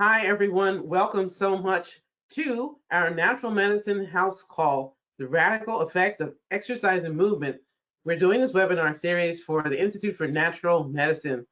Hi, everyone. Welcome so much to our Natural Medicine House Call, The Radical Effect of Exercise and Movement. We're doing this webinar series for the Institute for Natural Medicine.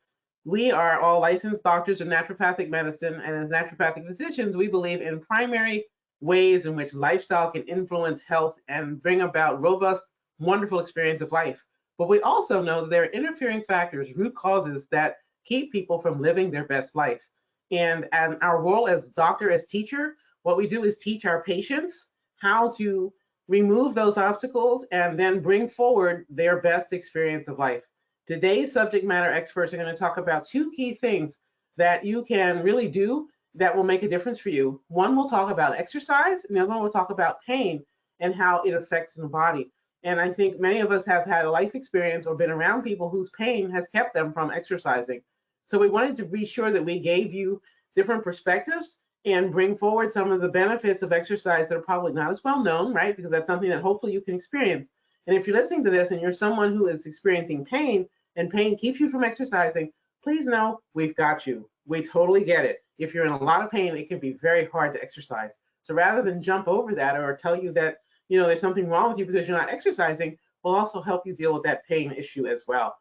We are all licensed doctors of naturopathic medicine, and as naturopathic physicians, we believe in primary ways in which lifestyle can influence health and bring about robust, wonderful experience of life. But we also know that there are interfering factors, root causes that keep people from living their best life. And our role as doctor, as teacher, what we do is teach our patients how to remove those obstacles and then bring forward their best experience of life. Today's subject matter experts are going to talk about two key things that you can really do that will make a difference for you. One will talk about exercise, and the other one will talk about pain and how it affects the body. And I think many of us have had a life experience or been around people whose pain has kept them from exercising. So we wanted to be sure that we gave you different perspectives and bring forward some of the benefits of exercise that are probably not as well known, right? Because that's something that hopefully you can experience. And if you're listening to this and you're someone who is experiencing pain and pain keeps you from exercising, please know we've got you. We totally get it. If you're in a lot of pain, it can be very hard to exercise. So rather than jump over that or tell you that, there's something wrong with you because you're not exercising, we'll also help you deal with that pain issue as well.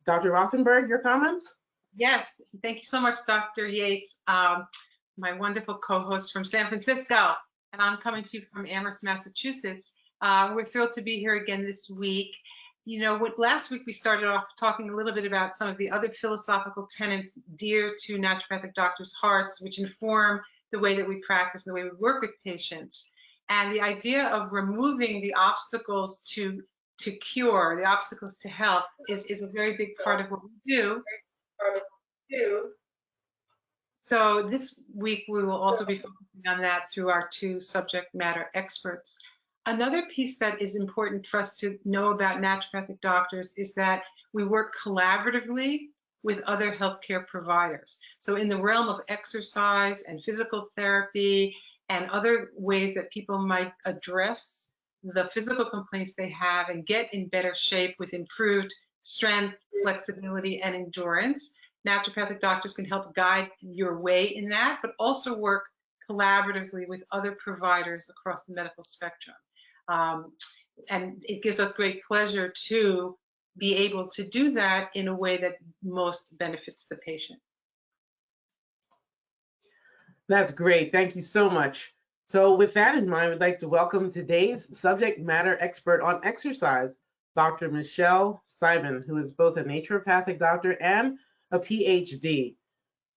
Dr. Rothenberg, your comments? Yes, thank you so much, Dr. Yates, my wonderful co-host from San Francisco, and I'm coming to you from Amherst, Massachusetts. We're thrilled to be here again this week. Last week we started off talking a little bit about some of the other philosophical tenets dear to naturopathic doctors' hearts, which inform the way that we practice and the way we work with patients. And the idea of removing the obstacles to cure, the obstacles to health, is a very big part of what we do. So this week we will also be focusing on that through our two subject matter experts. Another piece that is important for us to know about naturopathic doctors is that we work collaboratively with other healthcare providers. So in the realm of exercise and physical therapy and other ways that people might address the physical complaints they have and get in better shape with improved strength, flexibility, and endurance, naturopathic doctors can help guide your way in that, but also work collaboratively with other providers across the medical spectrum. And it gives us great pleasure to be able to do that in a way that most benefits the patient. That's great. Thank you so much. So with that in mind, we'd like to welcome today's subject matter expert on exercise, Dr. Michelle Simon, who is both a naturopathic doctor and a PhD.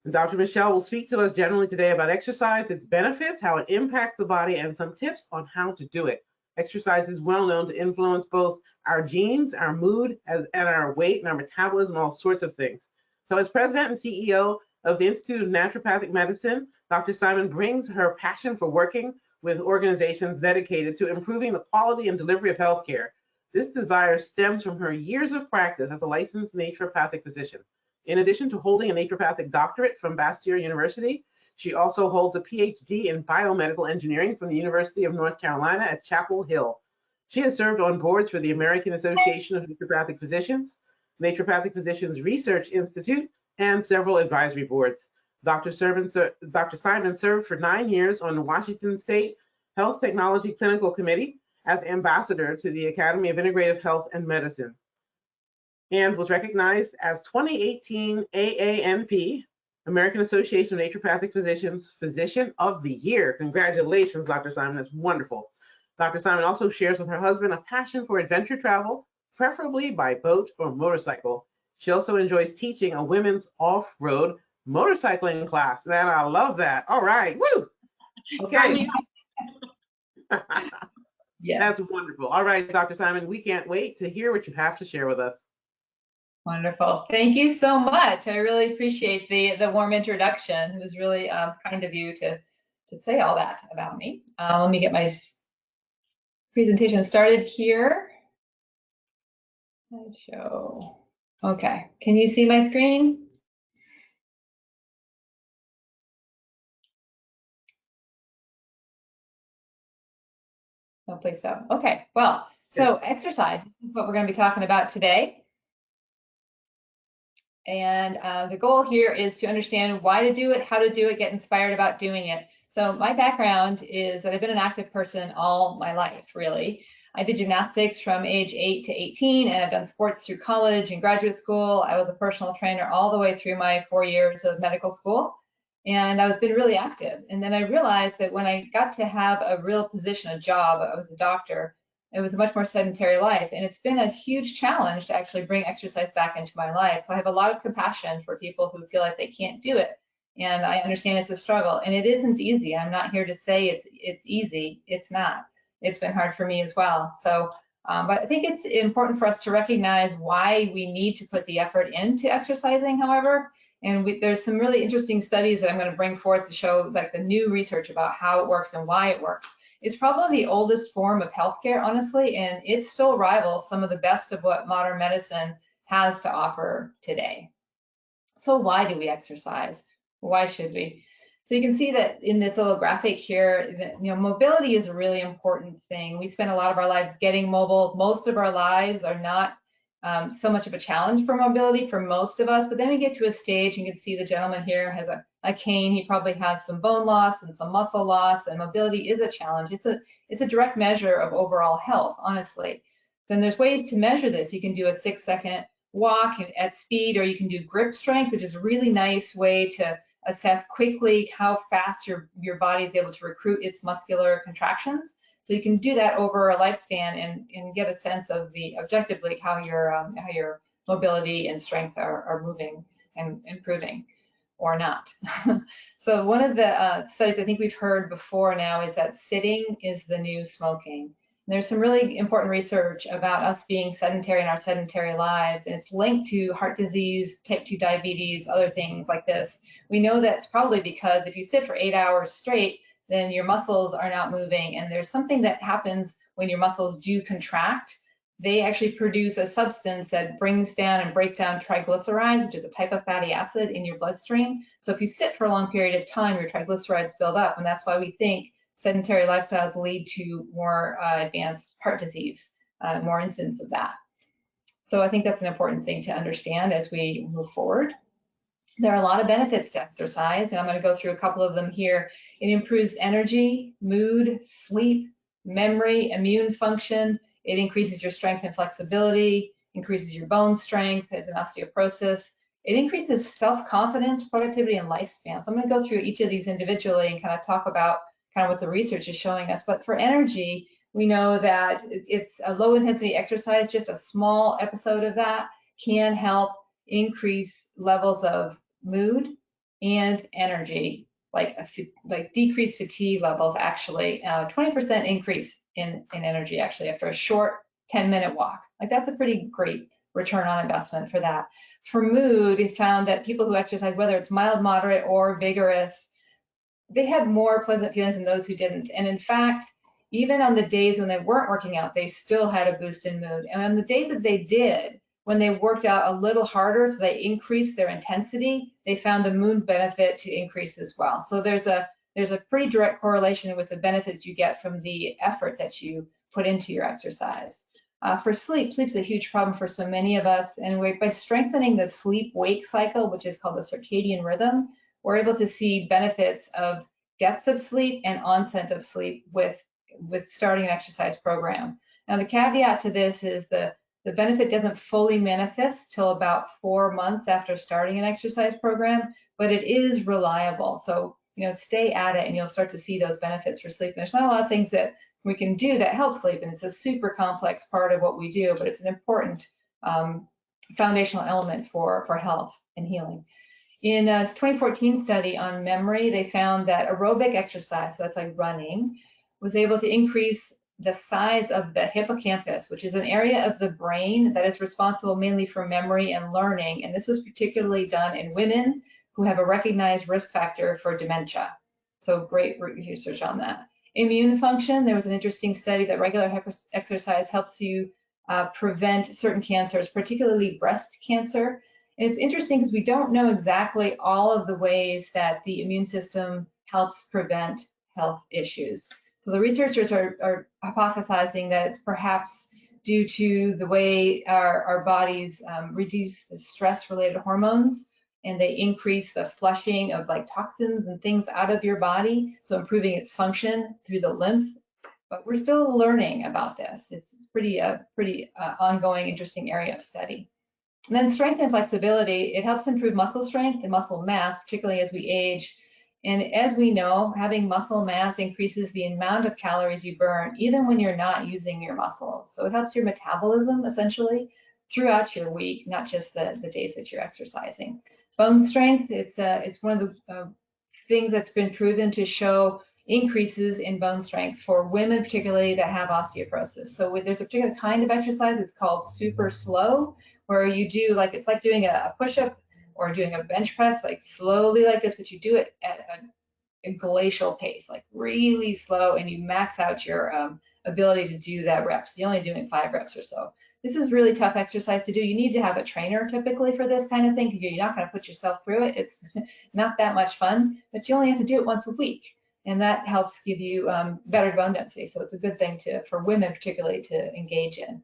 And Dr. Michelle will speak to us generally today about exercise, its benefits, how it impacts the body, and some tips on how to do it. Exercise is well known to influence both our genes, our mood, and our weight and our metabolism, all sorts of things. So as president and CEO of the Institute of Naturopathic Medicine, Dr. Simon brings her passion for working with organizations dedicated to improving the quality and delivery of healthcare. This desire stems from her years of practice as a licensed naturopathic physician. In addition to holding a naturopathic doctorate from Bastyr University, she also holds a PhD in biomedical engineering from the University of North Carolina at Chapel Hill. She has served on boards for the American Association of Naturopathic Physicians, Naturopathic Physicians Research Institute, and several advisory boards. Dr. Simon served for 9 years on the Washington State Health Technology Clinical Committee as ambassador to the Academy of Integrative Health and Medicine, and was recognized as 2018 AANP, American Association of Naturopathic Physicians, Physician of the Year. Congratulations, Dr. Simon, that's wonderful. Dr. Simon also shares with her husband a passion for adventure travel, preferably by boat or motorcycle. She also enjoys teaching a women's off-road motorcycling class, and I love that. All right, woo! Okay. Yes. That's wonderful. All right, Dr. Simon, we can't wait to hear what you have to share with us. Wonderful. Thank you so much. I really appreciate the warm introduction. It was really kind of you to say all that about me. Let me get my presentation started here. Slideshow. Okay. Can you see my screen? Hopefully so. Okay. Well, so exercise is what we're going to be talking about today. And the goal here is to understand why to do it, how to do it, get inspired about doing it. So my background is that I've been an active person all my life, really. I did gymnastics from age 8 to 18, and I've done sports through college and graduate school. I was a personal trainer all the way through my 4 years of medical school, and I was been really active. And then I realized that when I got to have a real position, a job, I was a doctor, it was a much more sedentary life. And it's been a huge challenge to actually bring exercise back into my life. So I have a lot of compassion for people who feel like they can't do it. And I understand it's a struggle, and it isn't easy. I'm not here to say it's easy. It's not. It's been hard for me as well. So, but I think it's important for us to recognize why we need to put the effort into exercising, however. And there's some really interesting studies that I'm going to bring forth to show like the new research about how it works and why it works. It's probably the oldest form of healthcare, honestly, and it still rivals some of the best of what modern medicine has to offer today. So why do we exercise? Why should we? So you can see that in this little graphic here, that, mobility is a really important thing. We spend a lot of our lives getting mobile. Most of our lives are not so much of a challenge for mobility for most of us, but then we get to a stage, you can see the gentleman here has a cane. He probably has some bone loss and some muscle loss, and mobility is a challenge. It's a direct measure of overall health, honestly. So there's ways to measure this. You can do a 6-second walk at speed, or you can do grip strength, which is a really nice way to assess quickly how fast your body is able to recruit its muscular contractions. So you can do that over a lifespan and get a sense of objectively how your mobility and strength are moving and improving or not. So one of the studies I think we've heard before now is that sitting is the new smoking. And there's some really important research about us being sedentary in our sedentary lives, and it's linked to heart disease, type 2 diabetes, other things like this. We know that it's probably because if you sit for 8 hours straight, then your muscles are not moving, and there's something that happens when your muscles do contract. They actually produce a substance that brings down and breaks down triglycerides, which is a type of fatty acid in your bloodstream. So if you sit for a long period of time, your triglycerides build up, and that's why we think sedentary lifestyles lead to more advanced heart disease, more incidence of that. So I think that's an important thing to understand as we move forward. There are a lot of benefits to exercise, and I'm going to go through a couple of them here. It improves energy, mood, sleep, memory, immune function. It increases your strength and flexibility, increases your bone strength as an osteoporosis. It increases self-confidence, productivity, and lifespan. So I'm going to go through each of these individually and kind of talk about kind of what the research is showing us. But for energy, we know that it's a low intensity exercise, just a small episode of that can help increase levels of mood and energy, like decreased fatigue levels, actually, 20% increase in energy actually after a short 10-minute walk. Like that's a pretty great return on investment for that. For mood, we found that people who exercise, whether it's mild, moderate, or vigorous, they had more pleasant feelings than those who didn't. And in fact, even on the days when they weren't working out, they still had a boost in mood. And on the days that they did, when they worked out a little harder, so they increased their intensity, they found the mood benefit to increase as well. So there's a pretty direct correlation with the benefits you get from the effort that you put into your exercise. For sleep's a huge problem for so many of us, and by strengthening the sleep-wake cycle, which is called the circadian rhythm, we're able to see benefits of depth of sleep and onset of sleep with starting an exercise program. Now the caveat to this is the benefit doesn't fully manifest till about 4 months after starting an exercise program, but it is reliable. So, stay at it and you'll start to see those benefits for sleep. And there's not a lot of things that we can do that help sleep, and it's a super complex part of what we do, but it's an important foundational element for health and healing. In a 2014 study on memory, they found that aerobic exercise, so that's like running, was able to increase the size of the hippocampus, which is an area of the brain that is responsible mainly for memory and learning. And this was particularly done in women who have a recognized risk factor for dementia. So great research on that. Immune function, there was an interesting study that regular exercise helps you prevent certain cancers, particularly breast cancer. And it's interesting because we don't know exactly all of the ways that the immune system helps prevent health issues. So the researchers are hypothesizing that it's perhaps due to the way our bodies reduce the stress-related hormones, and they increase the flushing of like toxins and things out of your body, so improving its function through the lymph. But we're still learning about this. It's pretty ongoing, interesting area of study. And then strength and flexibility, it helps improve muscle strength and muscle mass, particularly as we age. And as we know, having muscle mass increases the amount of calories you burn, even when you're not using your muscles. So it helps your metabolism essentially throughout your week, not just the days that you're exercising. Bone strength, it's one of the things that's been proven to show increases in bone strength for women, particularly that have osteoporosis. So there's a particular kind of exercise, it's called super slow, where you do it's like doing a push-up or doing a bench press, like slowly like this, but you do it at a glacial pace, like really slow, and you max out your ability to do that reps. You're only doing 5 reps or so. This is really tough exercise to do. You need to have a trainer typically for this kind of thing. You're not going to put yourself through it. It's not that much fun, but you only have to do it once a week. And that helps give you better bone density. So it's a good thing for women particularly to engage in.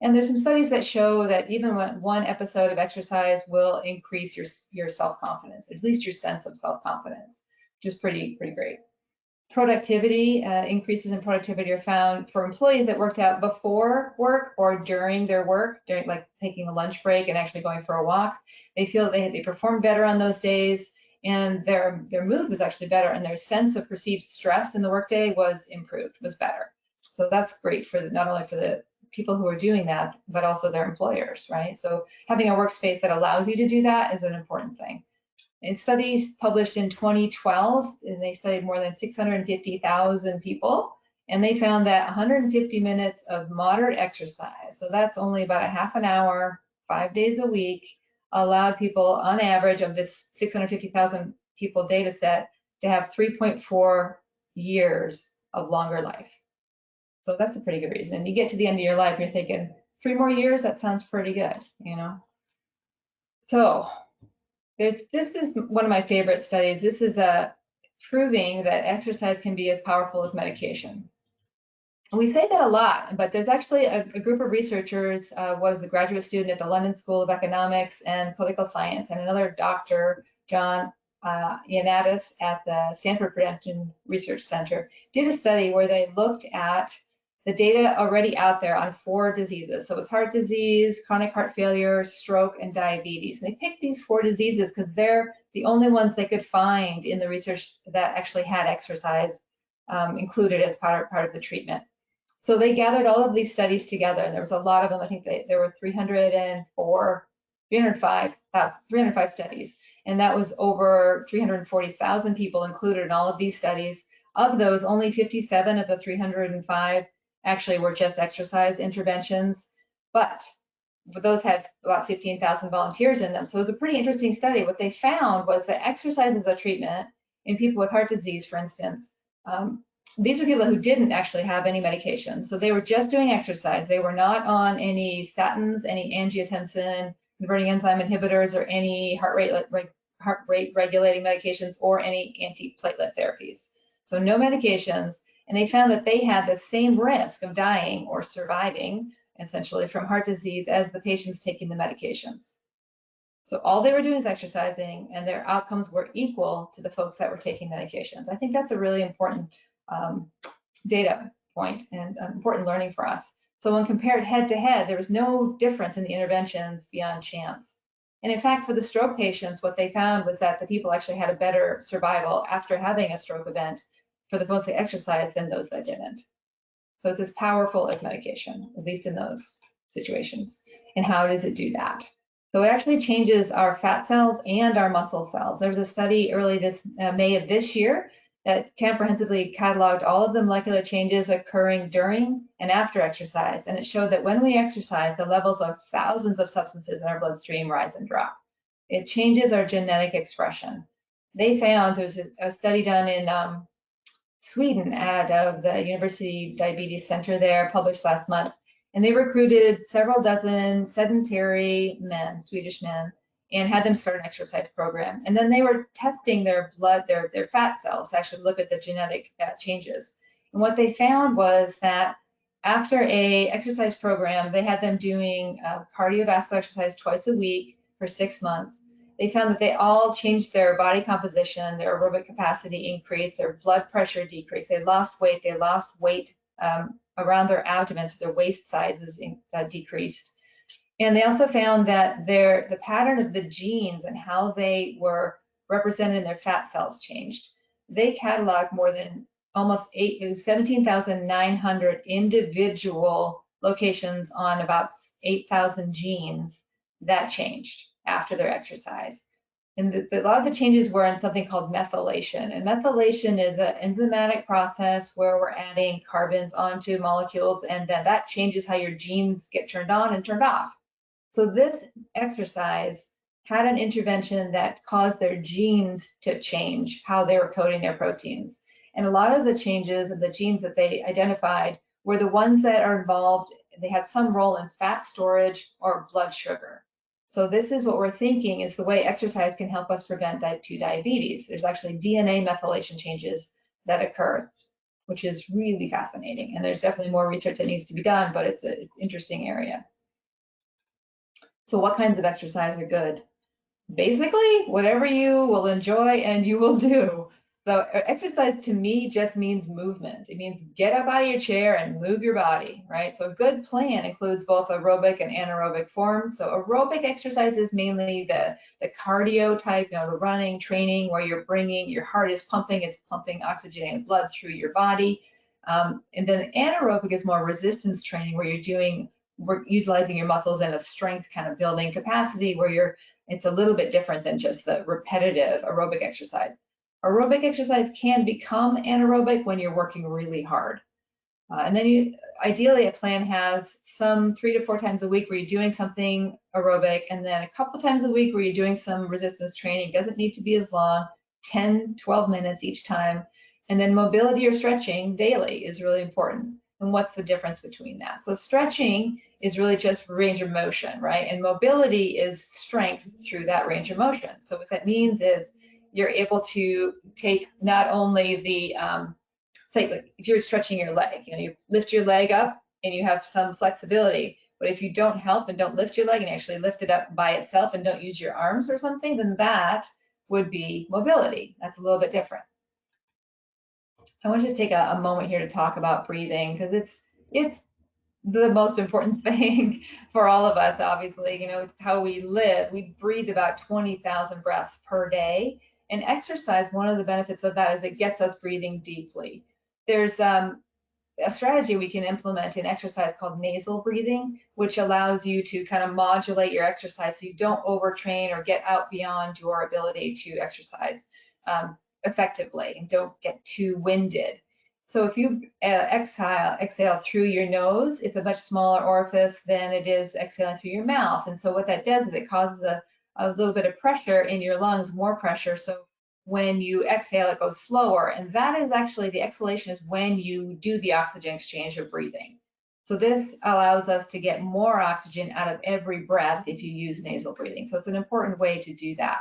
And there's some studies that show that even one episode of exercise will increase your self-confidence, at least your sense of self-confidence, which is pretty great. Productivity, increases in productivity are found for employees that worked out before work or during their work, during like taking a lunch break and actually going for a walk. They feel they performed better on those days, and their mood was actually better, and their sense of perceived stress in the workday was improved, was better. So that's great for not only for the people who are doing that, but also their employers, right? So having a workspace that allows you to do that is an important thing. In studies published in 2012, and they studied more than 650,000 people, and they found that 150 minutes of moderate exercise, so that's only about a half an hour, 5 days a week, allowed people on average of this 650,000 people data set to have 3.4 years of longer life. So that's a pretty good reason. And you get to the end of your life, you're thinking, 3 more years, that sounds pretty good, you know? So this is one of my favorite studies. This is proving that exercise can be as powerful as medication. And we say that a lot, but there's actually a group of researchers, was a graduate student at the London School of Economics and Political Science, and another doctor, John Ioannidis at the Stanford Prevention Research Center, did a study where they looked at the data already out there on 4 diseases. So it was heart disease, chronic heart failure, stroke, and diabetes. And they picked these 4 diseases because they're the only ones they could find in the research that actually had exercise included as part of the treatment. So they gathered all of these studies together, and there was a lot of them. I think there were 305 studies, and that was over 340,000 people included in all of these studies. Of those, only 57 of the 305 actually were just exercise interventions, but those had about 15,000 volunteers in them. So it was a pretty interesting study. What they found was that exercise as a treatment in people with heart disease, for instance, these are people who didn't actually have any medication. So they were just doing exercise. They were not on any statins, any angiotensin converting enzyme inhibitors, or any heart rate regulating medications, or any antiplatelet therapies. So no medications. And they found that they had the same risk of dying or surviving, essentially, from heart disease as the patients taking the medications. So all they were doing is exercising, and their outcomes were equal to the folks that were taking medications. I think that's a really important data point and important learning for us. So when compared head to head, there was no difference in the interventions beyond chance. And in fact, for the stroke patients, what they found was that the people actually had a better survival after having a stroke event for the folks that exercised than those that didn't. So it's as powerful as medication, at least in those situations. And how does it do that? So it actually changes our fat cells and our muscle cells. There was a study early this May of this year that comprehensively cataloged all of the molecular changes occurring during and after exercise. And it showed that when we exercise, the levels of thousands of substances in our bloodstream rise and drop. It changes our genetic expression. They found, there's a study done in Sweden out of the University Diabetes Center there, published last month, and they recruited several dozen sedentary men, Swedish men, and had them start an exercise program. And then they were testing their blood, their fat cells to actually look at the genetic changes. And what they found was that after a exercise program, they had them doing cardiovascular exercise twice a week for 6 months. They found that they all changed their body composition, their aerobic capacity increased, their blood pressure decreased, they lost weight around their abdomen, so their waist sizes decreased. And they also found that the pattern of the genes and how they were represented in their fat cells changed. They cataloged more than almost 17,900 individual locations on about 8,000 genes that changed after their exercise. And a lot of the changes were in something called methylation. And methylation is an enzymatic process where we're adding carbons onto molecules, and then that changes how your genes get turned on and turned off. So this exercise had an intervention that caused their genes to change how they were coding their proteins. And a lot of the changes of the genes that they identified were the ones that are involved, they had some role in fat storage or blood sugar. So this is what we're thinking is the way exercise can help us prevent type 2 diabetes. There's actually DNA methylation changes that occur, which is really fascinating. And there's definitely more research that needs to be done, but it's an interesting area. So what kinds of exercise are good? Basically, whatever you will enjoy and you will do. So exercise to me just means movement. It means get up out of your chair and move your body, right? So a good plan includes both aerobic and anaerobic forms. So aerobic exercise is mainly the cardio type, the running, training, where your heart is pumping, it's pumping oxygenated blood through your body. And then anaerobic is more resistance training, where we're utilizing your muscles in a strength kind of building capacity, where it's a little bit different than just the repetitive aerobic exercise. Aerobic exercise can become anaerobic when you're working really hard. And then ideally a plan has some 3 to 4 times a week where you're doing something aerobic, and then a couple times a week where you're doing some resistance training. It doesn't need to be as long, 10, 12 minutes each time. And then mobility or stretching daily is really important. And what's the difference between that? So stretching is really just range of motion, right? And mobility is strength through that range of motion. So what that means is you're able to take not only the, like if you're stretching your leg, you lift your leg up and you have some flexibility, but if you don't help and don't lift your leg and actually lift it up by itself and don't use your arms or something, then that would be mobility. That's a little bit different. I want to just take a moment here to talk about breathing, because it's the most important thing for all of us, obviously. How we live, we breathe about 20,000 breaths per day. And exercise, one of the benefits of that is it gets us breathing deeply. There's a strategy we can implement in exercise called nasal breathing, which allows you to kind of modulate your exercise so you don't overtrain or get out beyond your ability to exercise effectively and don't get too winded. So if you exhale through your nose, it's a much smaller orifice than it is exhaling through your mouth. And so what that does is it causes a little bit of pressure in your lungs, more pressure. So when you exhale, it goes slower. And that is actually, the exhalation is when you do the oxygen exchange of breathing. So this allows us to get more oxygen out of every breath if you use nasal breathing. So it's an important way to do that.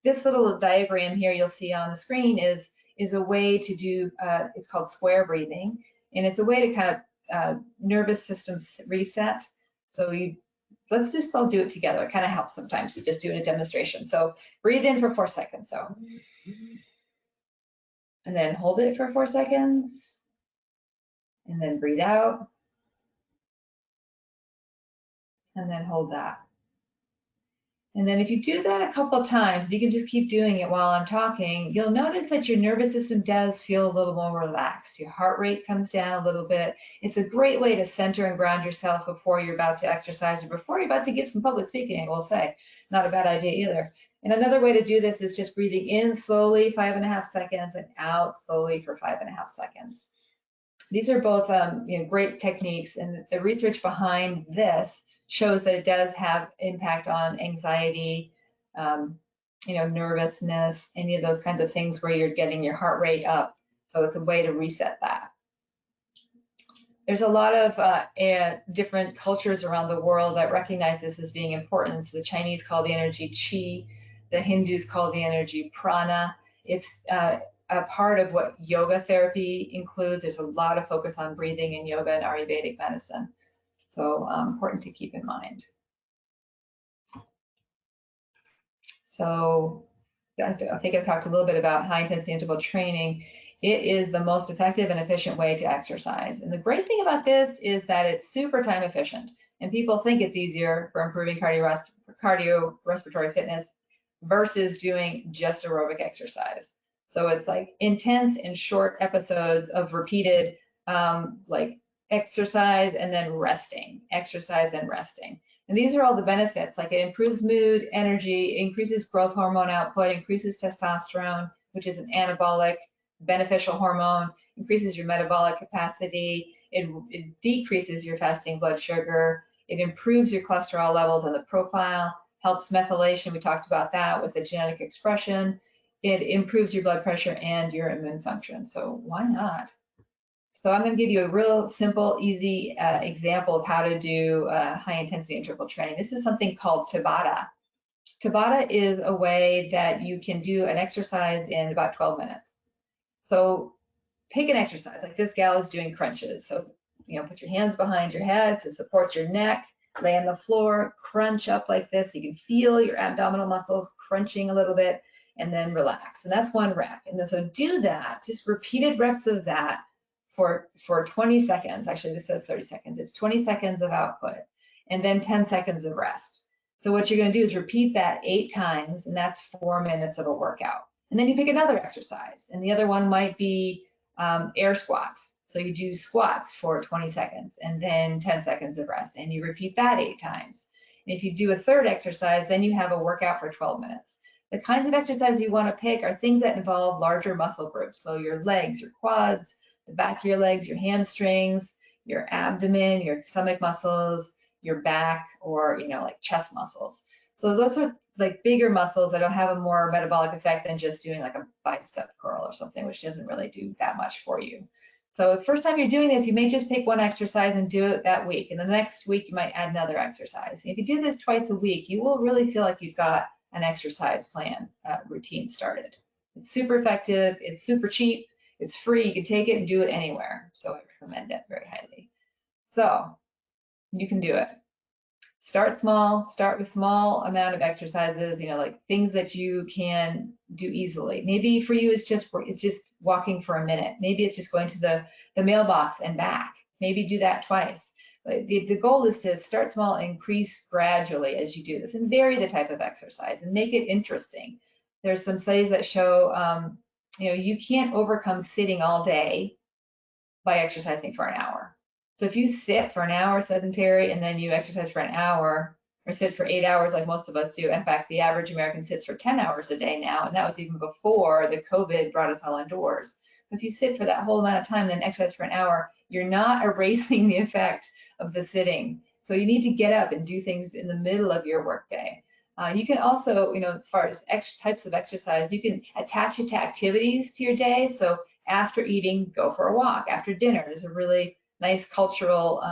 This little diagram here you'll see on the screen is a way to do, it's called square breathing. And it's a way to kind of nervous system reset. So let's just all do it together. It kind of helps sometimes to just do a demonstration. So breathe in for 4 seconds. So, and then hold it for 4 seconds. And then breathe out. And then hold that. And then if you do that a couple of times, you can just keep doing it while I'm talking, you'll notice that your nervous system does feel a little more relaxed. Your heart rate comes down a little bit. It's a great way to center and ground yourself before you're about to exercise or before you're about to give some public speaking, I will say. Not a bad idea either. And another way to do this is just breathing in slowly, 5.5 seconds, and out slowly for 5.5 seconds. These are both great techniques, and the research behind this shows that it does have impact on anxiety, nervousness, any of those kinds of things where you're getting your heart rate up. So it's a way to reset that. There's a lot of different cultures around the world that recognize this as being important. So the Chinese call the energy qi, the Hindus call the energy prana. It's a part of what yoga therapy includes. There's a lot of focus on breathing in yoga and Ayurvedic medicine. So important to keep in mind. So I think I've talked a little bit about high intensity interval training. It is the most effective and efficient way to exercise. And the great thing about this is that it's super time efficient. And people think it's easier for improving cardiorespiratory fitness versus doing just aerobic exercise. So it's like intense and short episodes of repeated like exercise and then resting, exercise and resting. And these are all the benefits, like it improves mood, energy, increases growth hormone output, increases testosterone, which is an anabolic beneficial hormone, increases your metabolic capacity, it decreases your fasting blood sugar, it improves your cholesterol levels and the profile, helps methylation, we talked about that with the genetic expression, it improves your blood pressure and your immune function, so why not? So I'm going to give you a real simple, easy example of how to do high intensity interval training. This is something called Tabata. Tabata is a way that you can do an exercise in about 12 minutes. So pick an exercise, like this gal is doing crunches. So, put your hands behind your head to support your neck, lay on the floor, crunch up like this. So you can feel your abdominal muscles crunching a little bit and then relax. And that's one rep. And then so do that, just repeated reps of that for 20 seconds. Actually, this says 30 seconds. It's 20 seconds of output and then 10 seconds of rest. So what you're going to do is repeat that 8 times, and that's 4 minutes of a workout. And then you pick another exercise, and the other one might be air squats. So you do squats for 20 seconds and then 10 seconds of rest, and you repeat that 8 times. And if you do a third exercise, then you have a workout for 12 minutes. The kinds of exercises you want to pick are things that involve larger muscle groups. So your legs, your quads, the back of your legs, your hamstrings, your abdomen, your stomach muscles, your back, or like chest muscles. So those are like bigger muscles that'll have a more metabolic effect than just doing like a bicep curl or something, which doesn't really do that much for you. So the first time you're doing this, you may just pick one exercise and do it that week. And the next week you might add another exercise. If you do this twice a week, you will really feel like you've got an exercise plan routine started. It's super effective, it's super cheap, it's free, you can take it and do it anywhere. So I recommend it very highly. So you can do it. Start small, start with small amount of exercises, like things that you can do easily. Maybe for you, it's just walking for a minute. Maybe it's just going to the mailbox and back. Maybe do that twice. But the goal is to start small and increase gradually as you do this and vary the type of exercise and make it interesting. There's some studies that show, you can't overcome sitting all day by exercising for an hour. So if you sit for an hour sedentary and then you exercise for an hour or sit for 8 hours like most of us do, in fact, the average American sits for 10 hours a day now, and that was even before the COVID brought us all indoors. But if you sit for that whole amount of time and then exercise for an hour, you're not erasing the effect of the sitting. So you need to get up and do things in the middle of your workday. You can also, as far as types of exercise, you can attach it to activities to your day. So after eating, go for a walk. After dinner, there's a really nice cultural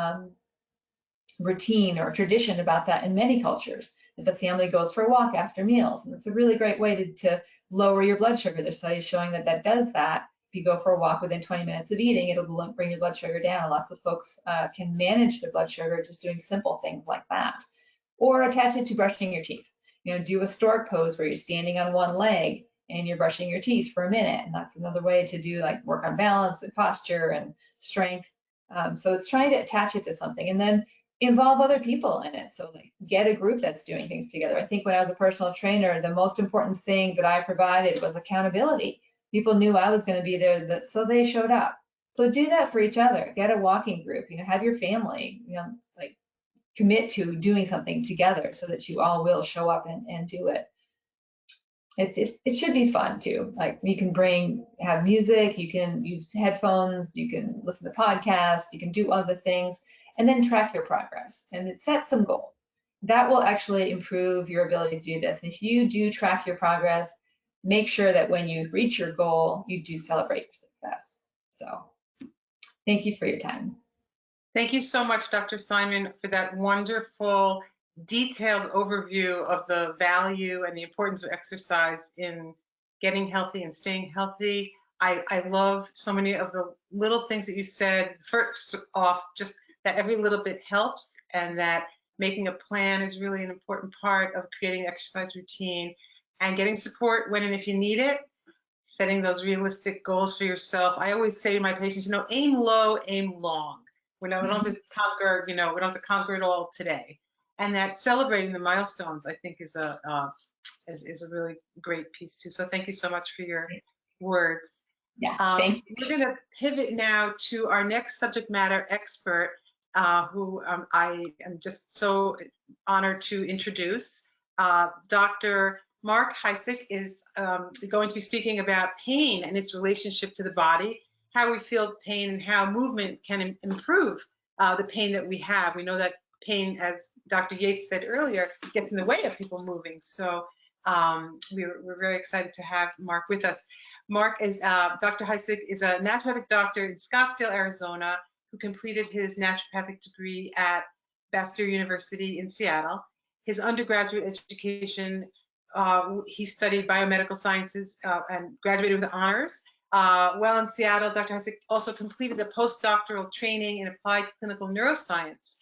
routine or tradition about that in many cultures, that the family goes for a walk after meals. And it's a really great way to lower your blood sugar. There's studies showing that does that. If you go for a walk within 20 minutes of eating, it'll bring your blood sugar down. Lots of folks can manage their blood sugar just doing simple things like that. Or attach it to brushing your teeth. Do a stork pose where you're standing on one leg and you're brushing your teeth for a minute. And that's another way to do work on balance and posture and strength. So it's trying to attach it to something and then involve other people in it. So get a group that's doing things together. I think when I was a personal trainer, the most important thing that I provided was accountability. People knew I was going to be there, so they showed up. So do that for each other. Get a walking group, have your family, commit to doing something together so that you all will show up and do it. It should be fun too. You can have music, you can use headphones, you can listen to podcasts, you can do other things, and then track your progress and set some goals. That will actually improve your ability to do this. If you do track your progress, make sure that when you reach your goal, you do celebrate your success. So thank you for your time. Thank you so much, Dr. Simon, for that wonderful, detailed overview of the value and the importance of exercise in getting healthy and staying healthy. I love so many of the little things that you said. First off, just that every little bit helps, and that making a plan is really an important part of creating an exercise routine, and getting support when and if you need it, setting those realistic goals for yourself. I always say to my patients, aim low, aim long. We don't have to conquer, we don't have to conquer it all today. And that celebrating the milestones, I think, is a really great piece too. So thank you so much for your words. Yeah, we're going to pivot now to our next subject matter expert, who I am just so honored to introduce. Dr. Mark Heisig is going to be speaking about pain and its relationship to the body, how we feel pain, and how movement can improve the pain that we have. We know that pain, as Dr. Yates said earlier, gets in the way of people moving. So we're very excited to have Mark with us. Mark is, Dr. Heisig is a naturopathic doctor in Scottsdale, Arizona, who completed his naturopathic degree at Bastyr University in Seattle. His undergraduate education, he studied biomedical sciences and graduated with honors. While in Seattle, Dr. Heisig also completed a postdoctoral training in applied clinical neuroscience.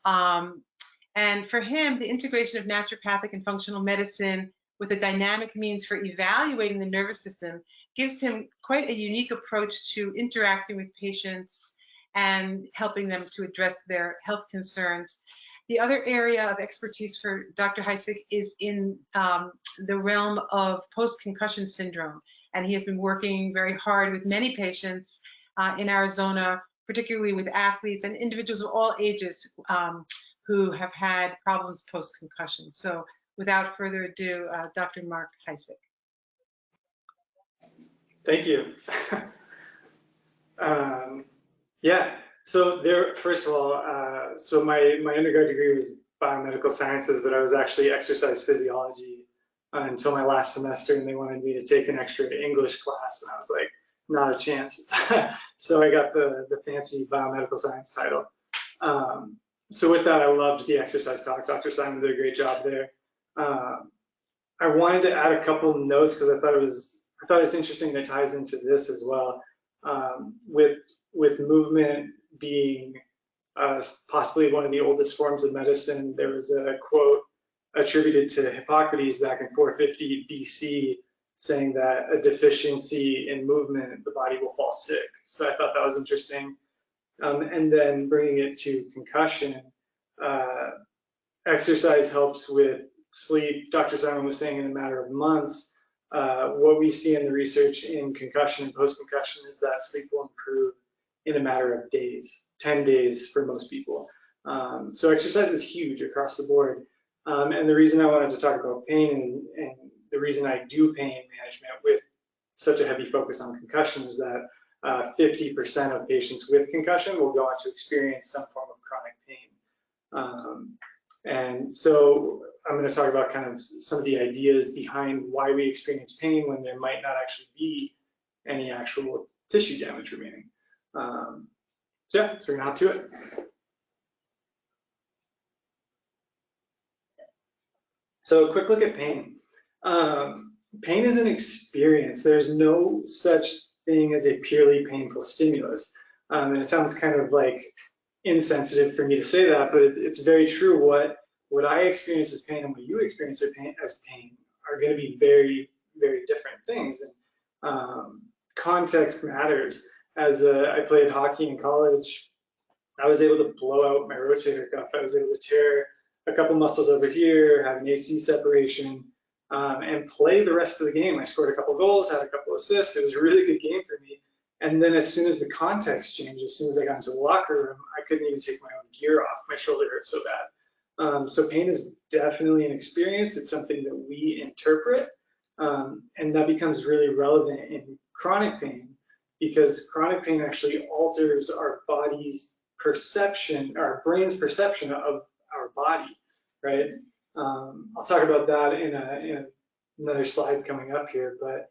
And for him, the integration of naturopathic and functional medicine with a dynamic means for evaluating the nervous system gives him quite a unique approach to interacting with patients and helping them to address their health concerns. The other area of expertise for Dr. Heisig is in the realm of post-concussion syndrome. And he has been working very hard with many patients in Arizona, particularly with athletes and individuals of all ages who have had problems post-concussion. So without further ado, Dr. Mark Heisig. Thank you. Yeah, so first of all, so my undergrad degree was biomedical sciences, but I was actually exercise physiology until my last semester, and they wanted me to take an extra English class, and I was like, not a chance. So I got the fancy biomedical science title. So with that, I loved the exercise talk. Dr. Simon did a great job there. I wanted to add a couple notes because I thought it's interesting that it ties into this as well. With movement being possibly one of the oldest forms of medicine, there was a quote attributed to Hippocrates back in 450 BC saying that a deficiency in movement, the body will fall sick. So I thought that was interesting. And then bringing it to concussion, exercise helps with sleep. Dr. Simon was saying in a matter of months, what we see in the research in concussion and post-concussion is that sleep will improve in a matter of days, 10 days for most people. So exercise is huge across the board. And the reason I wanted to talk about pain and the reason I do pain management with such a heavy focus on concussion is that 50% of patients with concussion will go on to experience some form of chronic pain. And so I'm going to talk about kind of some of the ideas behind why we experience pain when there might not actually be any actual tissue damage remaining. So yeah, so we're going to hop to it. So a quick look at pain. Pain is an experience. There's no such thing as a purely painful stimulus. And it sounds kind of like insensitive for me to say that, but it's very true. What I experience as pain and what you experience as pain are going to be very, very different things. And context matters. As I played hockey in college, I was able to blow out my rotator cuff. I was able to tear a couple muscles over here, have an AC separation, and play the rest of the game. I scored a couple goals, had a couple assists. It was a really good game for me. And then as soon as the context changed, as soon as I got into the locker room, I couldn't even take my own gear off. My shoulder hurt so bad. So pain is definitely an experience. It's something that we interpret, and that becomes really relevant in chronic pain because chronic pain actually alters our body's perception, our brain's perception of our body, right? I'll talk about that in another slide coming up here, but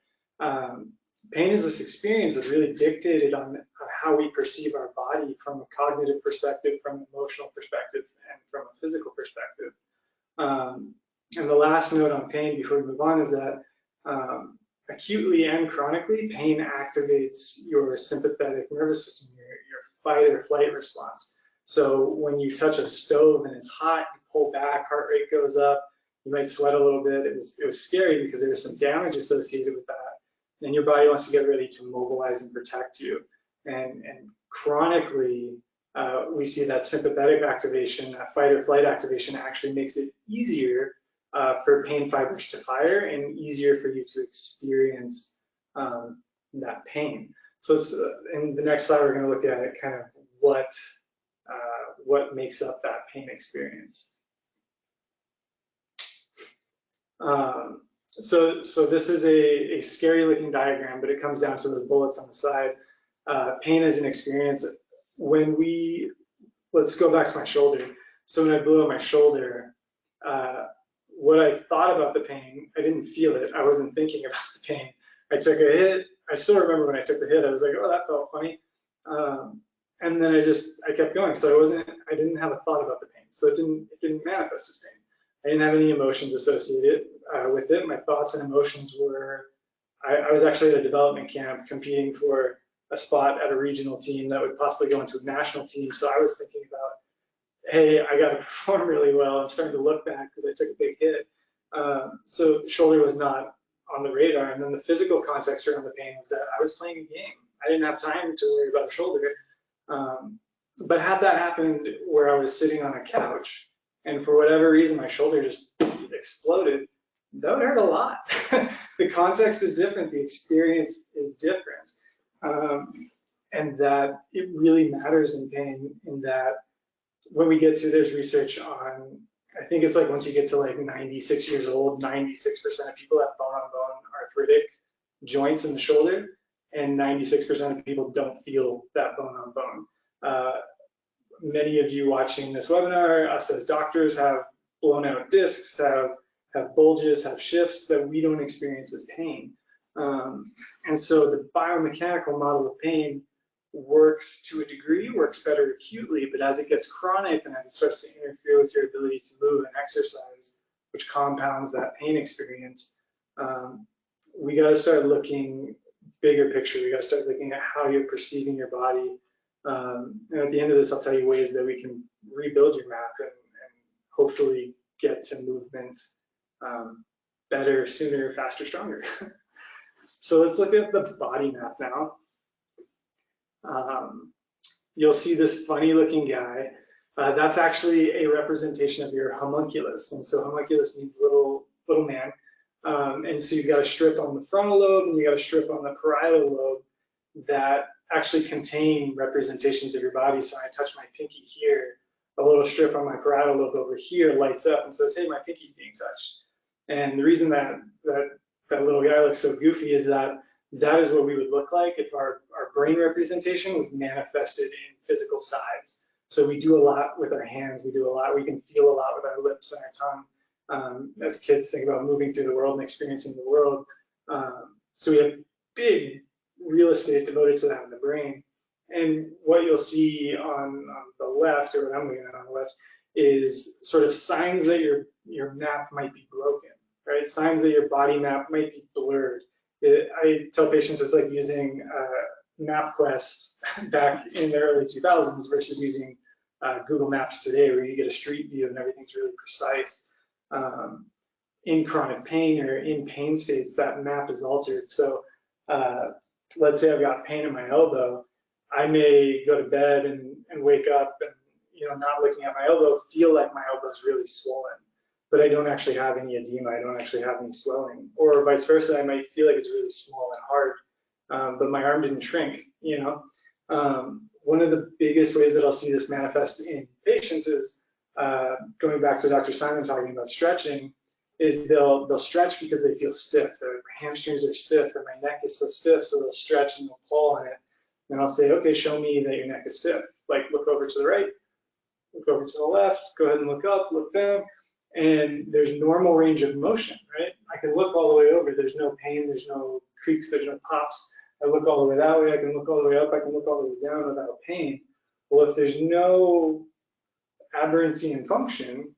pain is this experience that's really dictated on how we perceive our body from a cognitive perspective, from an emotional perspective, and from a physical perspective. And the last note on pain before we move on is that acutely and chronically, pain activates your sympathetic nervous system, your fight or flight response. So when you touch a stove and it's hot, you pull back, heart rate goes up, you might sweat a little bit. It was scary because there was some damage associated with that. And your body wants to get ready to mobilize and protect you. And chronically, we see that sympathetic activation, that fight or flight activation actually makes it easier for pain fibers to fire and easier for you to experience that pain. So in the next slide, we're going to look at kind of what makes up that pain experience. So this is a scary looking diagram, but it comes down to those bullets on the side. Pain is an experience. Let's go back to my shoulder. So when I blew on my shoulder, what I thought about the pain, I didn't feel it. I wasn't thinking about the pain. I took a hit. I still remember when I took the hit, I was like, oh, that felt funny. And then I kept going. So I didn't have a thought about the pain. So it didn't manifest as pain. I didn't have any emotions associated with it. My thoughts and emotions were, I was actually at a development camp competing for a spot at a regional team that would possibly go into a national team. So I was thinking about, hey, I got to perform really well. I'm starting to look back because I took a big hit. So the shoulder was not on the radar. And then the physical context around the pain was that I was playing a game. I didn't have time to worry about a shoulder. But had that happened where I was sitting on a couch and for whatever reason my shoulder just exploded, that would hurt a lot. The context is different. The experience is different. And that it really matters in pain in that when we get to, there's research on, I think it's like once you get to like 96 years old, 96% of people have bone-on-bone arthritic joints in the shoulder, and 96% of people don't feel that bone-on-bone. Many of you watching this webinar, us as doctors, have blown out discs, have bulges, have shifts that we don't experience as pain. And so the biomechanical model of pain works to a degree, works better acutely, but as it gets chronic and as it starts to interfere with your ability to move and exercise, which compounds that pain experience, we got to start looking bigger picture. We got to start looking at how you're perceiving your body. And at the end of this, I'll tell you ways that we can rebuild your map and hopefully get to movement better, sooner, faster, stronger. So let's look at the body map now. You'll see this funny looking guy. That's actually a representation of your homunculus. And so homunculus means little man. And so you've got a strip on the frontal lobe and you got a strip on the parietal lobe that actually contain representations of your body. So I touch my pinky here, a little strip on my parietal lobe over here lights up and says, hey, my pinky's being touched. And the reason that little guy looks so goofy is that is what we would look like if our brain representation was manifested in physical size. So we do a lot with our hands, we do a lot, we can feel a lot with our lips and our tongue. As kids think about moving through the world and experiencing the world. So we have big real estate devoted to that in the brain. And what you'll see on the left, or what I'm looking at on the left, is sort of signs that your map might be broken, right? Signs that your body map might be blurred. I tell patients it's like using MapQuest back in the early 2000s versus using Google Maps today, where you get a street view and everything's really precise. In chronic pain or in pain states, that map is altered. So let's say I've got pain in my elbow. I may go to bed and wake up and, not looking at my elbow, feel like my elbow is really swollen, but I don't actually have any edema. I don't actually have any swelling, or vice versa. I might feel like it's really small and hard, but my arm didn't shrink. One of the biggest ways that I'll see this manifest in patients is going back to Dr. Simon talking about stretching, is they'll stretch because they feel stiff. Their hamstrings are stiff, or my neck is so stiff, so they'll stretch and they'll pull on it. And I'll say, okay, show me that your neck is stiff. Like, look over to the right, look over to the left, go ahead and look up, look down. And there's normal range of motion, right? I can look all the way over. There's no pain, there's no creaks, there's no pops. I look all the way that way, I can look all the way up, I can look all the way down without pain. Well, if there's no aberrancy in function,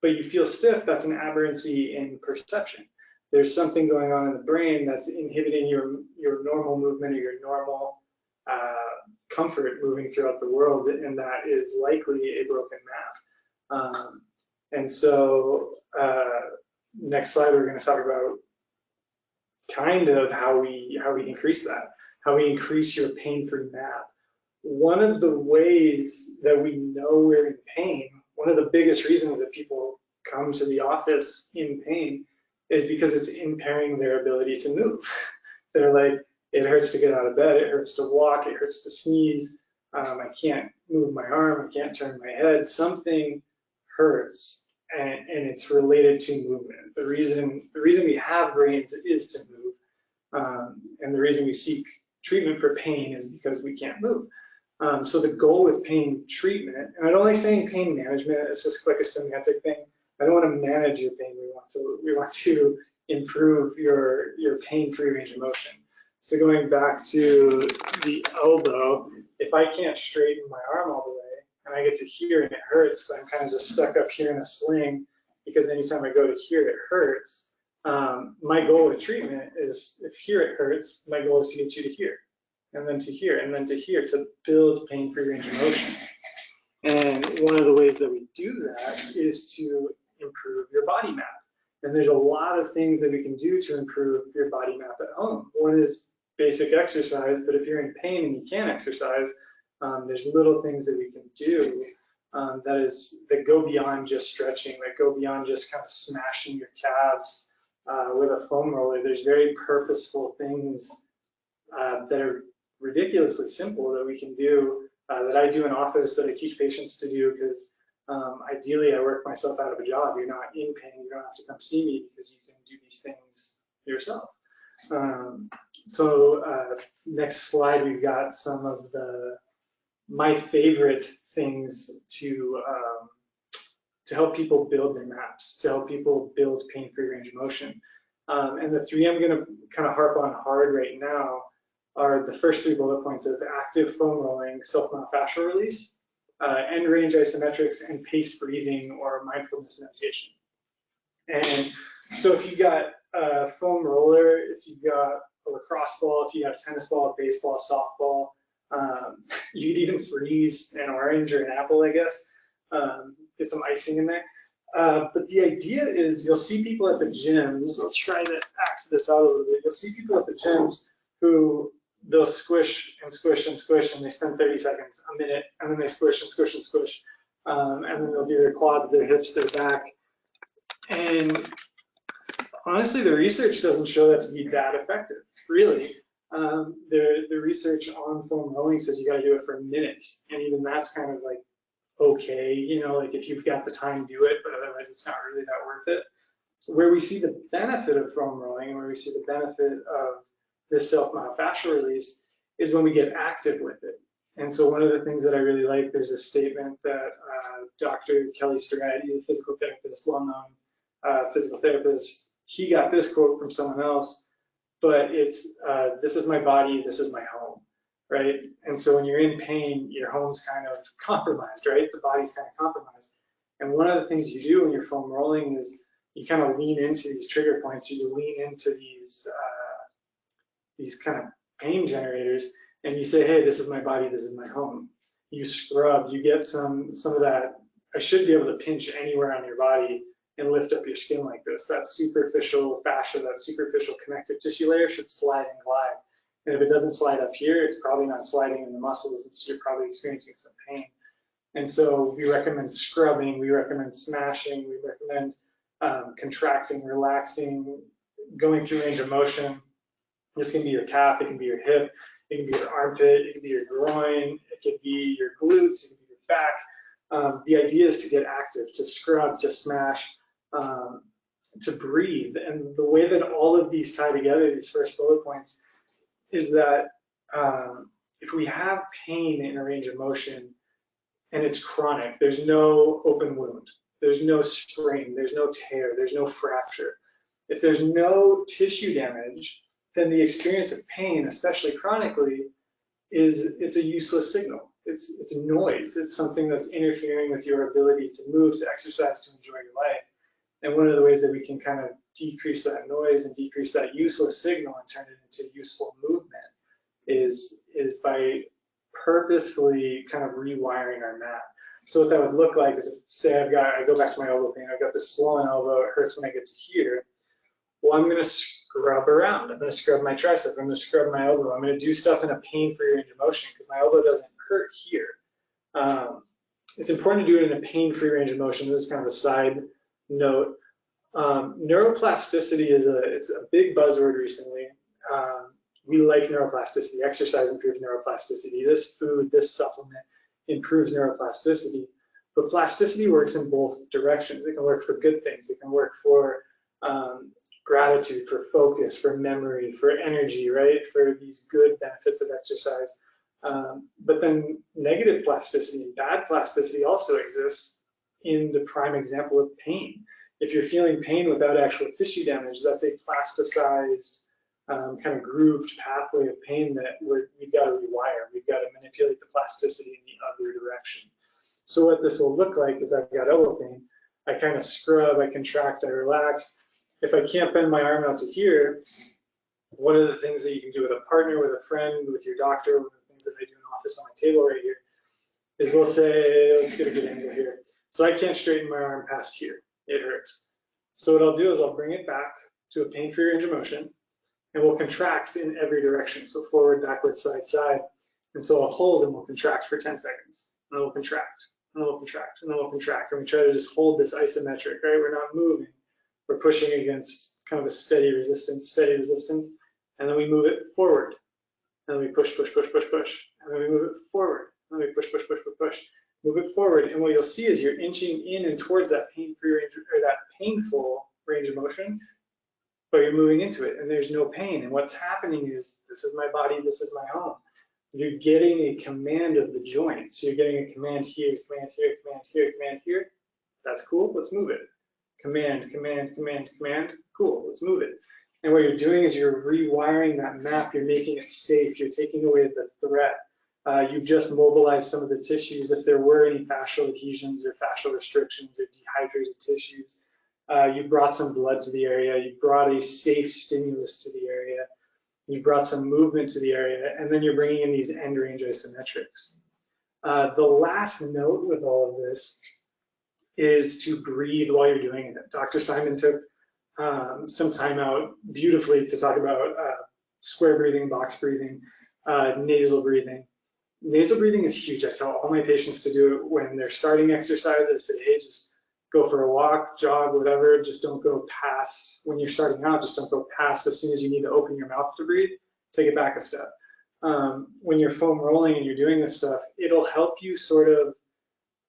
but you feel stiff, that's an aberrancy in perception. there's something going on in the brain that's inhibiting your normal movement or your normal comfort moving throughout the world, and that is likely a broken map. And so next slide, we're going to talk about kind of how we increase that, how we increase your pain-free map. One of the ways that we know we're in pain, one of the biggest reasons that people come to the office in pain is because it's impairing their ability to move. They're like, it hurts to get out of bed, it hurts to walk, it hurts to sneeze, I can't move my arm, I can't turn my head, something hurts, and it's related to movement. The reason we have brains is to move, and the reason we seek treatment for pain is because we can't move. So the goal with pain treatment, and I don't like saying pain management, it's just like a semantic thing. I don't want to manage your pain, we want to improve your pain-free range of motion. So going back to the elbow, if I can't straighten my arm all the way and I get to here and it hurts, I'm kind of just stuck up here in a sling because anytime I go to here, it hurts. My goal with treatment is if here it hurts, my goal is to get you to here, and then to here, and then to here, to build pain-free range of motion. And one of the ways that we do that is to improve your body map. And there's a lot of things that we can do to improve your body map at home. One is basic exercise, but if you're in pain and you can't exercise, there's little things that we can do that go beyond just stretching, that go beyond just kind of smashing your calves with a foam roller. There's very purposeful things that are ridiculously simple that we can do, that I do in office, that I teach patients to do, because ideally, I work myself out of a job. You're not in pain. You don't have to come see me because you can do these things yourself. Next slide, we've got some of my favorite things to help people build their maps, to help people build pain-free range of motion. And the three I'm going to kind of harp on hard right now are the first three bullet points of active foam rolling, self-myofascial release, end range isometrics, and paced breathing or mindfulness meditation. And so if you've got a foam roller, if you've got a lacrosse ball, if you have a tennis ball, a baseball, a softball, you could even freeze an orange or an apple, I guess, get some icing in there. But the idea is you'll see people at the gyms, let's try to act this out a little bit. You'll see people at the gyms who they'll squish and squish and squish, and they spend 30 seconds, a minute, and then they squish and squish and squish. And then they'll do their quads, their hips, their back. And honestly, the research doesn't show that to be that effective, really. The research on foam rolling says you gotta do it for minutes, and even that's kind of like, okay, you know, like if you've got the time, do it, but otherwise it's not really that worth it. Where we see the benefit of foam rolling, and where we see the benefit of this self-myofascial release is when we get active with it. And so one of the things that I really like, there's a statement that Dr. Kelly Strati, the physical therapist, well-known physical therapist, he got this quote from someone else, but it's, this is my body, this is my home, right? And so when you're in pain, your home's kind of compromised, right? The body's kind of compromised. And one of the things you do when you're foam rolling is you kind of lean into these trigger points, you lean into these kind of pain generators, and you say, hey, this is my body, this is my home. You scrub, you get some of that. I should be able to pinch anywhere on your body and lift up your skin like this. That superficial fascia, that superficial connective tissue layer should slide and glide. And if it doesn't slide up here, it's probably not sliding in the muscles, you're probably experiencing some pain. And so we recommend scrubbing, we recommend smashing, we recommend contracting, relaxing, going through range of motion. This can be your calf, it can be your hip, it can be your armpit, it can be your groin, it can be your glutes, it can be your back. The idea is to get active, to scrub, to smash, to breathe. And the way that all of these tie together, these first bullet points, is that if we have pain in a range of motion and it's chronic, there's no open wound, there's no sprain, there's no tear, there's no fracture. If there's no tissue damage, then the experience of pain, especially chronically, it's a useless signal. It's noise. It's something that's interfering with your ability to move, to exercise, to enjoy your life. And one of the ways that we can kind of decrease that noise and decrease that useless signal and turn it into useful movement is by purposefully kind of rewiring our mat. So what that would look like is, if, say I go back to my elbow pain, I've got this swollen elbow, it hurts when I get to here. Well, I'm gonna scrub around. I'm gonna scrub my tricep, I'm gonna scrub my elbow. I'm gonna do stuff in a pain-free range of motion because my elbow doesn't hurt here. It's important to do it in a pain-free range of motion. This is kind of a side note. Neuroplasticity it's a big buzzword recently. We like neuroplasticity. Exercise improves neuroplasticity. This food, this supplement improves neuroplasticity. But plasticity works in both directions. It can work for good things. It can work for gratitude, for focus, for memory, for energy, right? For these good benefits of exercise. But then negative plasticity and bad plasticity also exists in the prime example of pain. If you're feeling pain without actual tissue damage, that's a plasticized kind of grooved pathway of pain that we've got to rewire. We've got to manipulate the plasticity in the other direction. So what this will look like is I've got elbow pain. I kind of scrub, I contract, I relax. If I can't bend my arm out to here, one of the things that you can do with a partner, with a friend, with your doctor, one of the things that I do in the office on my table right here, is we'll say, let's get a good angle here. So I can't straighten my arm past here. It hurts. So what I'll do is I'll bring it back to a pain-free range of motion, and we'll contract in every direction. So forward, backwards, side, side. And so I'll hold and we'll contract for 10 seconds. And then we'll contract, and then we'll contract, and then we'll contract. And we try to just hold this isometric, right? We're not moving. We're pushing against kind of a steady resistance. And then we move it forward. And then we push, push, push, push, push. And then we move it forward. And then we push, push, push, push, push. Move it forward. And what you'll see is you're inching in and towards that pain-free range, or that painful range of motion, but you're moving into it and there's no pain. And what's happening is, this is my body, this is my home. You're getting a command of the joint. So you're getting a command here, command here, command here, command here. That's cool, let's move it. Command, command, command, command. Cool, let's move it. And what you're doing is you're rewiring that map, you're making it safe, you're taking away the threat. You've just mobilized some of the tissues. If there were any fascial adhesions or fascial restrictions or dehydrated tissues, you brought some blood to the area, you brought a safe stimulus to the area, you brought some movement to the area, and then you're bringing in these end range isometrics. The last note with all of this is to breathe while you're doing it. Dr. Simon took some time out beautifully to talk about square breathing, box breathing, nasal breathing. Nasal breathing is huge. I tell all my patients to do it when they're starting exercise. I say, hey, just go for a walk, jog, whatever. Just don't go past, when you're starting out, just don't go past as soon as you need to open your mouth to breathe, take it back a step. When you're foam rolling and you're doing this stuff, it'll help you sort of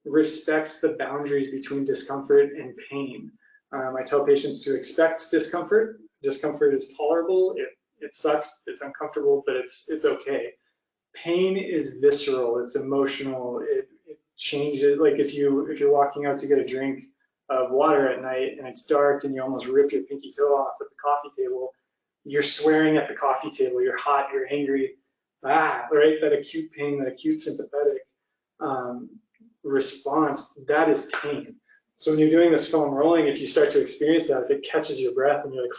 respect the boundaries between discomfort and pain. I tell patients to expect discomfort. Discomfort is tolerable. It sucks, it's uncomfortable, but it's okay. Pain is visceral, it's emotional, it changes. Like if you're walking out to get a drink of water at night and it's dark and you almost rip your pinky toe off at the coffee table, you're swearing at the coffee table, you're hot, you're angry, right? That acute pain, that acute sympathetic response, that is pain. So when you're doing this foam rolling, if you start to experience that, if it catches your breath and you're like,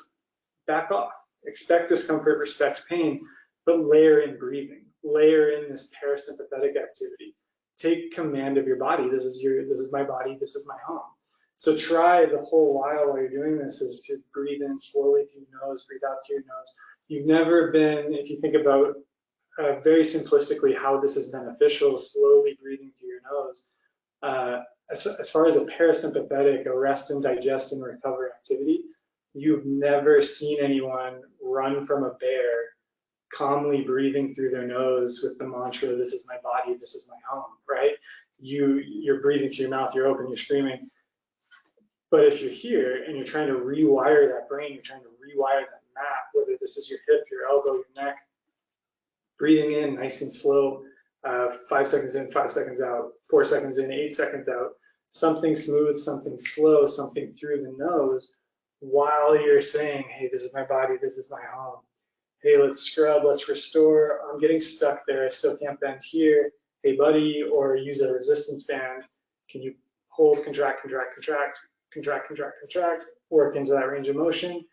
back off, expect discomfort, respect pain, but layer in breathing, layer in this parasympathetic activity. Take command of your body. This is my body, this is my home. So try the whole while you're doing this is to breathe in slowly through your nose, breathe out through your nose. You've never been, if you think about very simplistically how this is beneficial, slowly breathing through your nose. As far as a parasympathetic, a rest and digest and recover activity, you've never seen anyone run from a bear calmly breathing through their nose with the mantra, this is my body, this is my home, right? You're breathing through your mouth, you're open, you're screaming. But if you're here and you're trying to rewire that brain, you're trying to rewire that map, whether this is your hip, your elbow, your neck, breathing in nice and slow, 5 seconds in, 5 seconds out, 4 seconds in, 8 seconds out, something smooth, something slow, something through the nose, while you're saying, hey, this is my body, this is my home. Hey, let's scrub, let's restore. I'm getting stuck there. I still can't bend here. Hey, buddy, or use a resistance band. Can you hold, contract, contract, contract, contract, contract, contract, work into that range of motion.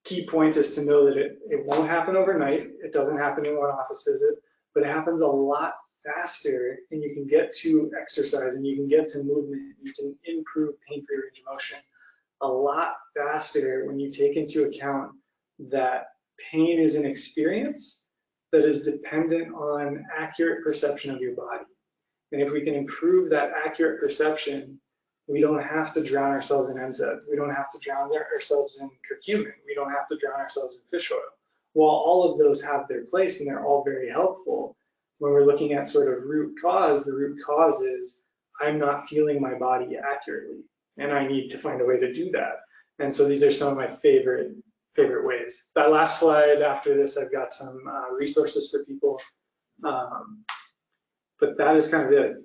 Key point is to know that it won't happen overnight. It doesn't happen in one office visit, but it happens a lot faster, and you can get to exercise and you can get to movement. You can improve pain-free range of motion a lot faster when you take into account that pain is an experience that is dependent on accurate perception of your body. And if we can improve that accurate perception, we don't have to drown ourselves in NSAIDs. We don't have to drown ourselves in curcumin. We don't have to drown ourselves in fish oil. While all of those have their place and they're all very helpful, when we're looking at sort of root cause, the root cause is I'm not feeling my body accurately, and I need to find a way to do that. And so these are some of my favorite ways. That last slide after this, I've got some resources for people, but that is kind of it.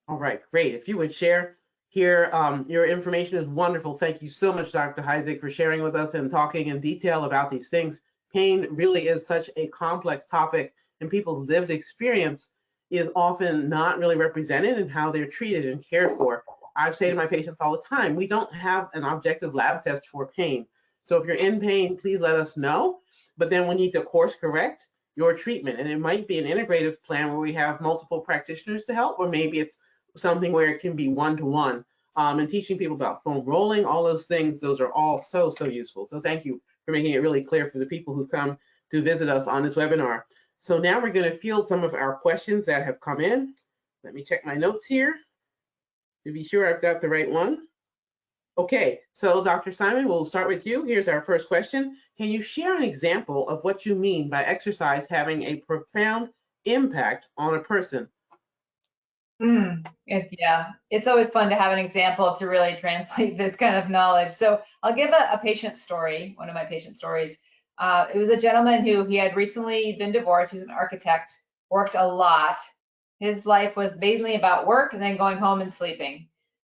All right, great. If you would share here, your information is wonderful. Thank you so much, Dr. Heisig, for sharing with us and talking in detail about these things. Pain really is such a complex topic, and people's lived experience is often not really represented in how they're treated and cared for. I say to my patients all the time, we don't have an objective lab test for pain. So if you're in pain, please let us know, but then we need to course correct your treatment. And it might be an integrative plan where we have multiple practitioners to help, or maybe it's something where it can be one-to-one. And teaching people about foam rolling, all those things, those are all so useful. So thank you for making it really clear for the people who've come to visit us on this webinar. So now we're going to field some of our questions that have come in. Let me check my notes here to be sure I've got the right one. Okay, so Dr. Simon, we'll start with you. Here's our first question. Can you share an example of what you mean by exercise having a profound impact on a person? It's always fun to have an example to really translate this kind of knowledge. So I'll give a patient story, one of my patient stories. It was a gentleman who he had recently been divorced. He was an architect, worked a lot. His life was mainly about work and then going home and sleeping.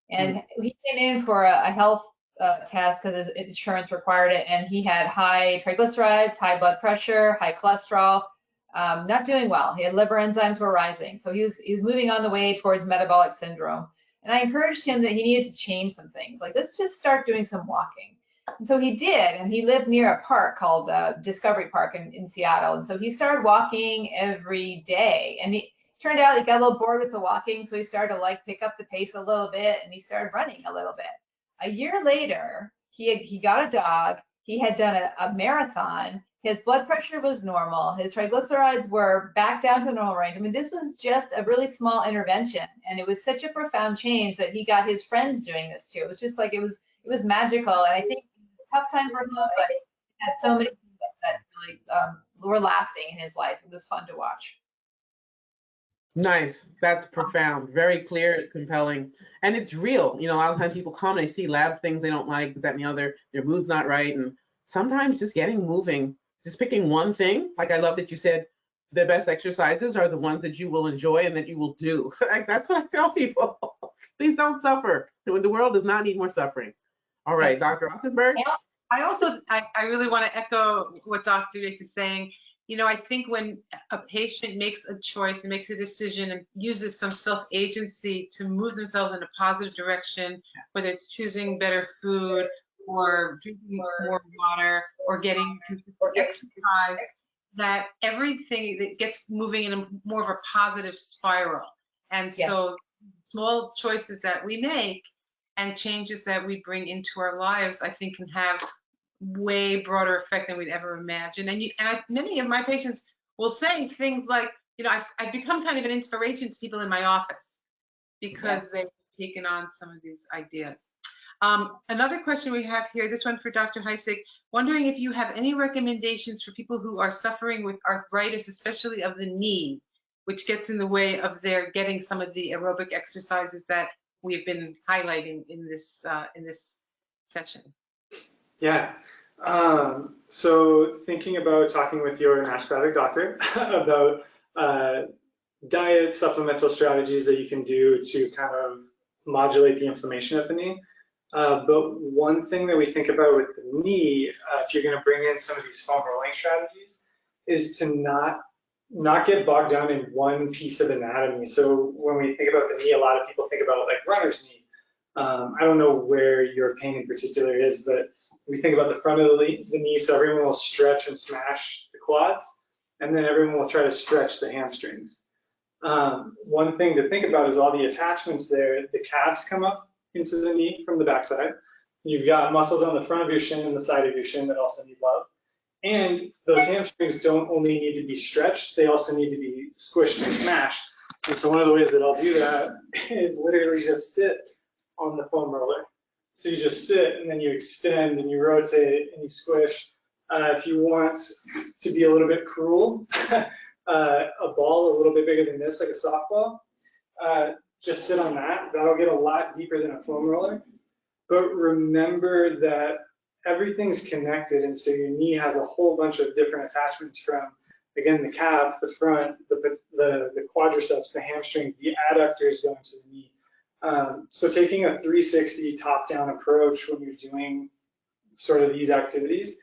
And he came in for a health test because his insurance required it, and he had high triglycerides, high blood pressure, high cholesterol, not doing well. He had liver enzymes were rising. So he was moving on the way towards metabolic syndrome. And I encouraged him that he needed to change some things. Like, let's just start doing some walking. And so he did, and he lived near a park called Discovery Park in Seattle. And so he started walking every day. And he turned out he got a little bored with the walking, so he started to like pick up the pace a little bit, and he started running a little bit. A year later, he got a dog. He had done a marathon. His blood pressure was normal. His triglycerides were back down to the normal range. I mean, this was just a really small intervention, and it was such a profound change that he got his friends doing this too. It was just like it was magical, and I think it was a tough time for him, but he had so many things that really were lasting in his life. It was fun to watch. Nice. That's profound. Very clear, compelling, and it's real. You know, a lot of times people come and they see lab things they don't like, that and the other, their mood's not right, and sometimes just getting moving, just picking one thing. Like, I love that you said the best exercises are the ones that you will enjoy and that you will do. Like, that's what I tell people. Please don't suffer. The world does not need more suffering. All right, Dr. Ottenberg. I really want to echo what Dr. Yates is saying. You know, I think when a patient makes a choice and makes a decision and uses some self-agency to move themselves in a positive direction, whether it's choosing better food or drinking more water or getting consistent exercise, that everything that gets moving in more of a positive spiral. And so small choices that we make and changes that we bring into our lives, I think, can have way broader effect than we'd ever imagine. And many of my patients will say things like, you know, I've become kind of an inspiration to people in my office because they've taken on some of these ideas. Another question we have here, this one for Dr. Heisig, wondering if you have any recommendations for people who are suffering with arthritis, especially of the knee, which gets in the way of their getting some of the aerobic exercises that we've been highlighting in this session. Yeah. So thinking about talking with your naturopathic doctor about diet, supplemental strategies that you can do to kind of modulate the inflammation at the knee. But one thing that we think about with the knee, if you're going to bring in some of these foam rolling strategies, is to not get bogged down in one piece of anatomy. So when we think about the knee, a lot of people think about like runner's knee. I don't know where your pain in particular is, but we think about the front of the knee, so everyone will stretch and smash the quads, and then everyone will try to stretch the hamstrings. One thing to think about is all the attachments there. The calves come up into the knee from the backside. You've got muscles on the front of your shin and the side of your shin that also need love. And those hamstrings don't only need to be stretched, they also need to be squished and smashed. And so one of the ways that I'll do that is literally just sit on the foam roller. So you just sit and then you extend and you rotate and you squish. If you want to be a little bit cruel, a ball a little bit bigger than this, like a softball, just sit on that. That'll get a lot deeper than a foam roller. But remember that everything's connected, and so your knee has a whole bunch of different attachments from, again, the calf, the front, the quadriceps, the hamstrings, the adductors going to the knee. So taking a 360 top-down approach when you're doing sort of these activities,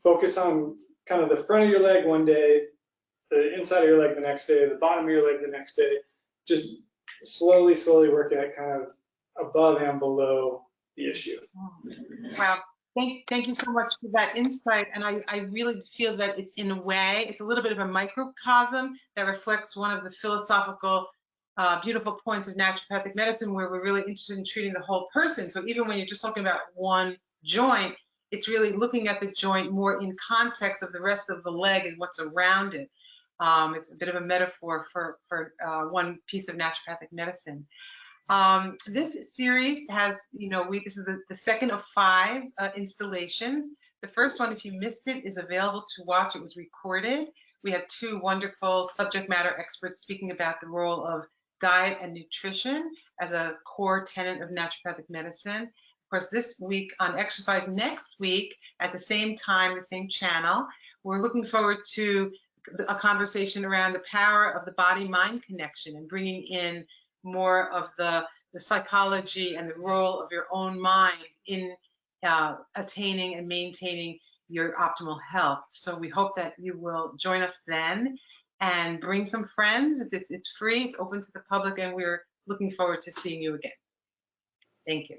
focus on kind of the front of your leg one day, the inside of your leg the next day, the bottom of your leg the next day. Just slowly work at kind of above and below the issue. Wow. Thank you so much for that insight. And I really feel that it's, in a way, it's a little bit of a microcosm that reflects one of the philosophical, beautiful points of naturopathic medicine, where we're really interested in treating the whole person. So even when you're just talking about one joint, it's really looking at the joint more in context of the rest of the leg and what's around it. It's a bit of a metaphor for one piece of naturopathic medicine. This series has, this is the second of 5 installations. The first one, if you missed it, is available to watch. It was recorded. We had 2 wonderful subject matter experts speaking about the role of diet and nutrition as a core tenet of naturopathic medicine. Of course, this week on exercise, next week at the same time, the same channel, we're looking forward to a conversation around the power of the body-mind connection and bringing in more of the psychology and the role of your own mind in attaining and maintaining your optimal health. So we hope that you will join us then and bring some friends. It's free, it's open to the public, and we're looking forward to seeing you again. Thank you.